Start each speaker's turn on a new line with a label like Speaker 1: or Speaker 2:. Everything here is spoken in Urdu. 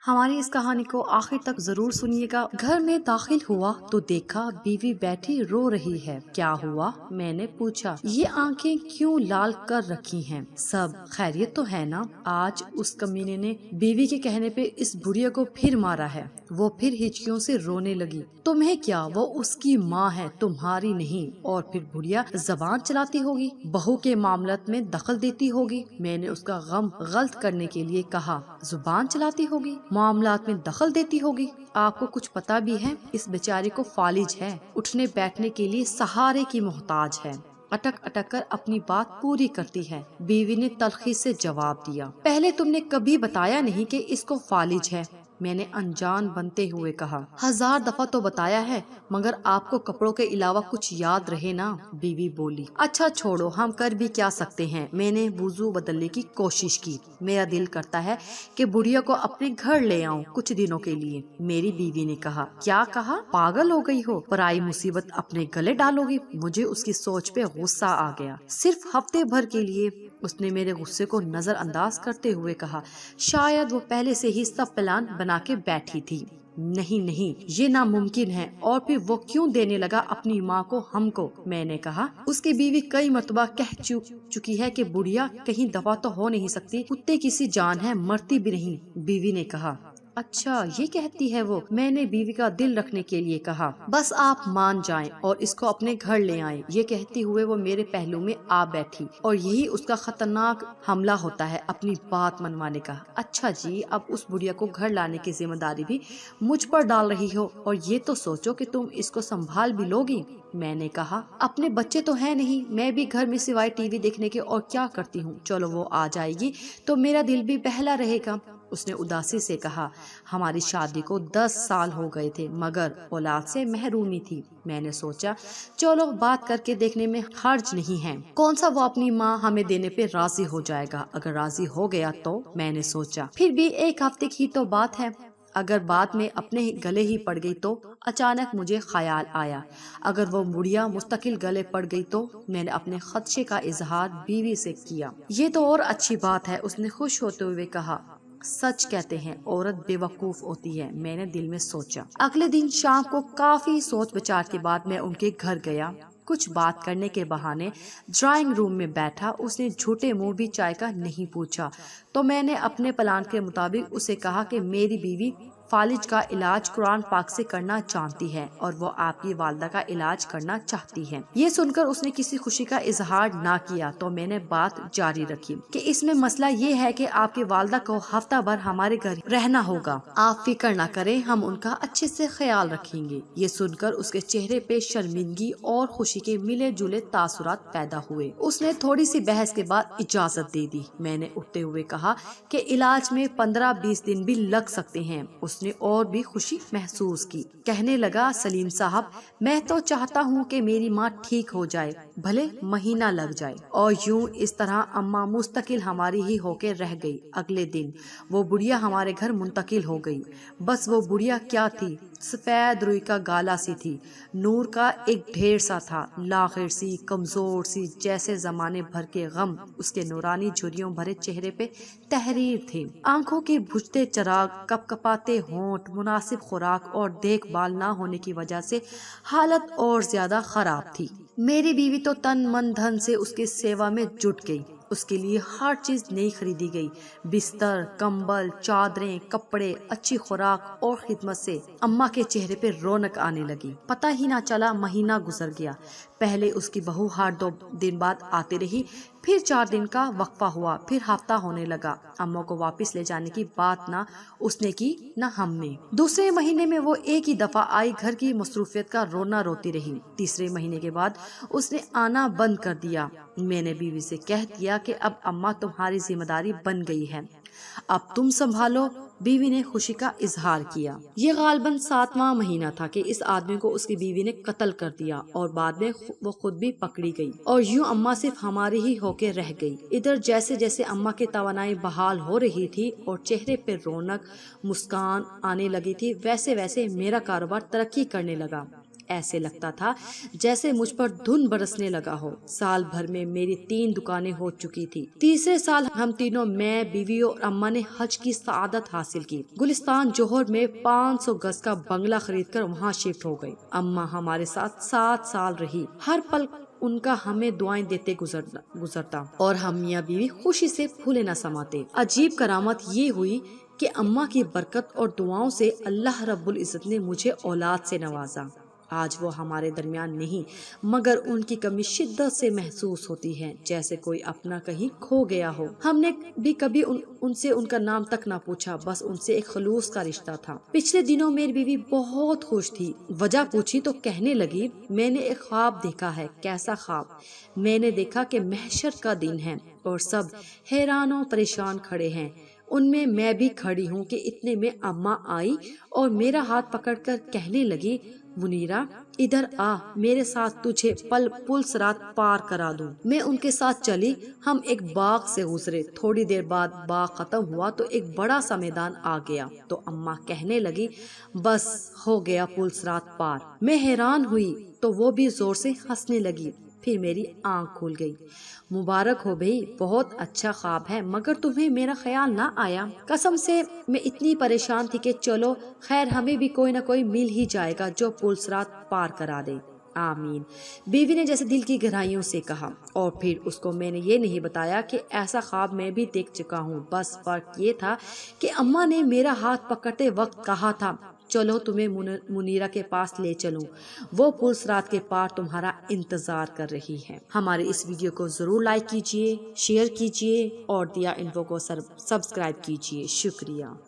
Speaker 1: ہماری اس کہانی کو آخر تک ضرور سنیے گا۔ گھر میں داخل ہوا تو دیکھا بیوی بیٹھی رو رہی ہے۔ کیا ہوا؟ میں نے پوچھا۔ یہ آنکھیں کیوں لال کر رکھی ہیں؟ سب خیریت تو ہے نا؟ آج اس کمینے نے بیوی کے کہنے پہ اس بڑھیا کو پھر مارا ہے۔ وہ پھر ہچکیوں سے رونے لگی۔ تمہیں کیا، وہ اس کی ماں ہے، تمہاری نہیں۔ اور پھر بڑھیا زبان چلاتی ہوگی، بہو کے معاملات میں دخل دیتی ہوگی۔ میں نے اس کا غم غلط کرنے کے لیے کہا، زبان چلاتی ہوگی، معاملات میں دخل دیتی ہوگی؟ آپ کو کچھ پتا بھی ہے؟ اس بیچاری کو فالج ہے، اٹھنے بیٹھنے کے لیے سہارے کی محتاج ہے۔ اٹک اٹک کر اپنی بات پوری کرتی ہے۔ بیوی نے تلخی سے جواب دیا، پہلے تم نے کبھی بتایا نہیں کہ اس کو فالج ہے۔ میں نے انجان بنتے ہوئے کہا، 1000 دفعہ تو بتایا ہے، مگر آپ کو کپڑوں کے علاوہ کچھ یاد رہے نا؟ بیوی بولی، اچھا چھوڑو، ہم کر بھی کیا سکتے ہیں۔ میں نے وضو بدلنے کی کوشش کی۔ میرا دل کرتا ہے کہ بڑھیا کو اپنے گھر لے آؤں کچھ دنوں کے لیے۔ میری بیوی نے کہا، کیا کہا؟ پاگل ہو گئی ہو؟ پرائی مصیبت اپنے گلے ڈالو گی؟ مجھے اس کی سوچ پہ غصہ آ گیا۔ صرف ہفتے بھر کے لیے؟ اس نے میرے غصے کو نظر انداز کرتے ہوئے کہا، شاید وہ پہلے سے ہی سب پلان بنا کے بیٹھی تھی۔ نہیں نہیں، یہ ناممکن ہے۔ اور پھر وہ کیوں دینے لگا اپنی ماں کو ہم کو؟ میں نے کہا، اس کی بیوی کئی مرتبہ کہہ چکی ہے کہ بڑھیا کہیں دفعہ تو ہو نہیں سکتی، کتے کی سی جان ہے، مرتی بھی نہیں۔ بیوی نے کہا، اچھا یہ کہتی ہے وہ؟ میں نے بیوی کا دل رکھنے کے لیے کہا، بس آپ مان جائیں اور اس کو اپنے گھر لے آئیں۔ یہ کہتی ہوئے وہ میرے پہلو میں آ بیٹھی، اور یہی اس کا خطرناک حملہ ہوتا ہے، اپنی بات منوانے کا۔ اچھا جی، اب اس بڑھیا کو گھر لانے کی ذمہ داری بھی مجھ پر ڈال رہی ہو، اور یہ تو سوچو کہ تم اس کو سنبھال بھی لوگی۔ میں نے کہا، اپنے بچے تو ہیں نہیں، میں بھی گھر میں سوائے ٹی وی دیکھنے کے اور کیا کرتی ہوں؟ چلو وہ آ جائے گی تو میرا دل بھی بہلا رہے گا۔ اس نے اداسی سے کہا، ہماری شادی کو 10 سال ہو گئے تھے، مگر اولاد سے محرومی تھی۔ میں نے سوچا، چلو بات کر کے دیکھنے میں حرج نہیں ہے، کون سا وہ اپنی ماں ہمیں دینے پہ راضی ہو جائے گا۔ اگر راضی ہو گیا تو؟ میں نے سوچا، پھر بھی 1 ہفتے کی تو بات ہے، اگر بات میں اپنے گلے ہی پڑ گئی تو؟ اچانک مجھے خیال آیا، اگر وہ بڑھیا مستقل گلے پڑ گئی تو؟ میں نے اپنے خدشے کا اظہار بیوی سے کیا۔ یہ تو اور اچھی بات ہے، اس نے خوش ہوتے ہوئے کہا۔ سچ کہتے ہیں، عورت بے وقوف ہوتی ہے، میں نے دل میں سوچا۔ اگلے دن شام کو کافی سوچ بچار کے بعد میں ان کے گھر گیا۔ کچھ بات کرنے کے بہانے ڈرائنگ روم میں بیٹھا۔ اس نے جھوٹے منہ بھی چائے کا نہیں پوچھا، تو میں نے اپنے پلان کے مطابق اسے کہا کہ میری بیوی فالج کا علاج قرآن پاک سے کرنا جانتی ہے، اور وہ آپ کی والدہ کا علاج کرنا چاہتی ہے۔ یہ سن کر اس نے کسی خوشی کا اظہار نہ کیا، تو میں نے بات جاری رکھی کہ اس میں مسئلہ یہ ہے کہ آپ کی والدہ کو ہفتہ بھر ہمارے گھر رہنا ہوگا۔ آپ فکر نہ کریں، ہم ان کا اچھے سے خیال رکھیں گے۔ یہ سن کر اس کے چہرے پہ شرمندگی اور خوشی کے ملے جلے تاثرات پیدا ہوئے۔ اس نے تھوڑی سی بحث کے بعد اجازت دے دی۔ میں نے اٹھتے ہوئے کہا کہ علاج میں 15-20 دن بھی لگ سکتے ہیں۔ اس نے اور بھی خوشی محسوس کی۔ کہنے لگا، سلیم صاحب، میں تو چاہتا ہوں کہ میری ماں ٹھیک ہو جائے، بھلے مہینہ لگ جائے۔ اور یوں اس طرح اماں مستقل ہماری ہی ہو کے رہ گئی۔ اگلے دن وہ بڑھیا ہمارے گھر منتقل ہو گئی۔ بس وہ بڑھیا کیا تھی، سفید روئی کا گالا سی تھی، نور کا ایک ڈھیر سا تھا، لاغر سی، کمزور سی، جیسے زمانے بھر کے غم اس کے نورانی جھریوں بھرے چہرے پہ تحریر تھے۔ آنکھوں کے بجھتے چراغ، کپ کپاتے ہونٹ، مناسب خوراک اور دیکھ بھال نہ ہونے کی وجہ سے حالت اور زیادہ خراب تھی۔ میری بیوی تو تن من دھن سے اس کی سیوا میں جٹ گئی۔ اس کے لیے ہر چیز نئی خریدی گئی، بستر، کمبل، چادریں، کپڑے، اچھی خوراک اور خدمت سے اماں کے چہرے پہ رونق آنے لگی۔ پتہ ہی نہ چلا مہینہ گزر گیا۔ پہلے اس کی بہو ہر 2 دن بعد آتی رہی، پھر 4 دن کا وقفہ ہوا، پھر ہفتہ ہونے لگا۔ اماں کو واپس لے جانے کی بات نہ اس نے کی نہ ہم نے۔ دوسرے مہینے میں وہ ایک ہی دفعہ آئی، گھر کی مصروفیت کا رونا روتی رہی۔ تیسرے مہینے کے بعد اس نے آنا بند کر دیا۔ میں نے بیوی سے کہہ دیا کہ اب اماں تمہاری ذمہ داری بن گئی ہے، اب تم سنبھالو۔ بیوی نے خوشی کا اظہار کیا۔ یہ غالباً 7واں مہینہ تھا کہ اس آدمی کو اس کی بیوی نے قتل کر دیا، اور بعد میں وہ خود بھی پکڑی گئی، اور یوں اماں صرف ہماری ہی ہو کے رہ گئی۔ ادھر جیسے جیسے اماں کی توانائی بحال ہو رہی تھی اور چہرے پہ رونق، مسکان آنے لگی تھی، ویسے ویسے میرا کاروبار ترقی کرنے لگا۔ ایسے لگتا تھا جیسے مجھ پر دھن برسنے لگا ہو۔ سال بھر میں میری 3 دکانیں ہو چکی تھی۔ تیسرے سال ہم تینوں، میں، بیوی اور اماں نے حج کی سعادت حاصل کی۔ گلستان جوہر میں 500 گز کا بنگلہ خرید کر وہاں شفٹ ہو گئی۔ اماں ہمارے ساتھ 7 سال رہی۔ ہر پل ان کا ہمیں دعائیں دیتے گزرتا اور ہم میاں بیوی خوشی سے پھولے نہ سماتے۔ عجیب کرامت یہ ہوئی کہ اماں کی برکت اور دعاؤں سے اللہ رب العزت نے مجھے اولاد سے نوازا۔ آج وہ ہمارے درمیان نہیں، مگر ان کی کمی شدت سے محسوس ہوتی ہے، جیسے کوئی اپنا کہیں کھو گیا ہو۔ ہم نے بھی کبھی ان سے ان کا نام تک نہ پوچھا، بس ان سے ایک خلوص کا رشتہ تھا۔ پچھلے دنوں میری بیوی بہت خوش تھی۔ وجہ پوچھی تو کہنے لگی، میں نے ایک خواب دیکھا ہے۔ کیسا خواب؟ میں نے دیکھا کہ محشر کا دن ہے اور سب حیران و پریشان کھڑے ہیں، ان میں بھی کھڑی ہوں کہ اتنے میں اماں آئی اور میرا ہاتھ پکڑ کر کہنے لگی، منیرہ ادھر آ، میرے ساتھ تجھے پل صراط پار کرا دوں۔ میں ان کے ساتھ چلی۔ ہم ایک باغ سے گزرے۔ تھوڑی دیر بعد باغ ختم ہوا تو ایک بڑا سا میدان آ گیا تو اماں کہنے لگی، بس ہو گیا پل صراط پار۔ میں حیران ہوئی تو وہ بھی زور سے ہنسنے لگی۔ پھر میری آنکھ کھل گئی۔ مبارک ہو بھئی، بہت اچھا خواب ہے، مگر تمہیں میرا خیال نہ آیا؟ قسم سے میں اتنی پریشان تھی کہ چلو خیر، ہمیں بھی کوئی نہ کوئی مل ہی جائے گا جو پل صراط پار کرا دے۔ آمین، بیوی نے جیسے دل کی گہرائیوں سے کہا۔ اور پھر اس کو میں نے یہ نہیں بتایا کہ ایسا خواب میں بھی دیکھ چکا ہوں، بس فرق یہ تھا کہ اماں نے میرا ہاتھ پکڑتے وقت کہا تھا، چلو تمہیں منیرہ کے پاس لے چلوں، وہ پل صراط کے پار تمہارا انتظار کر رہی ہے۔ ہمارے اس ویڈیو کو ضرور لائک کیجئے، شیئر کیجئے اور دیا انفو کو سبسکرائب کیجئے۔ شکریہ۔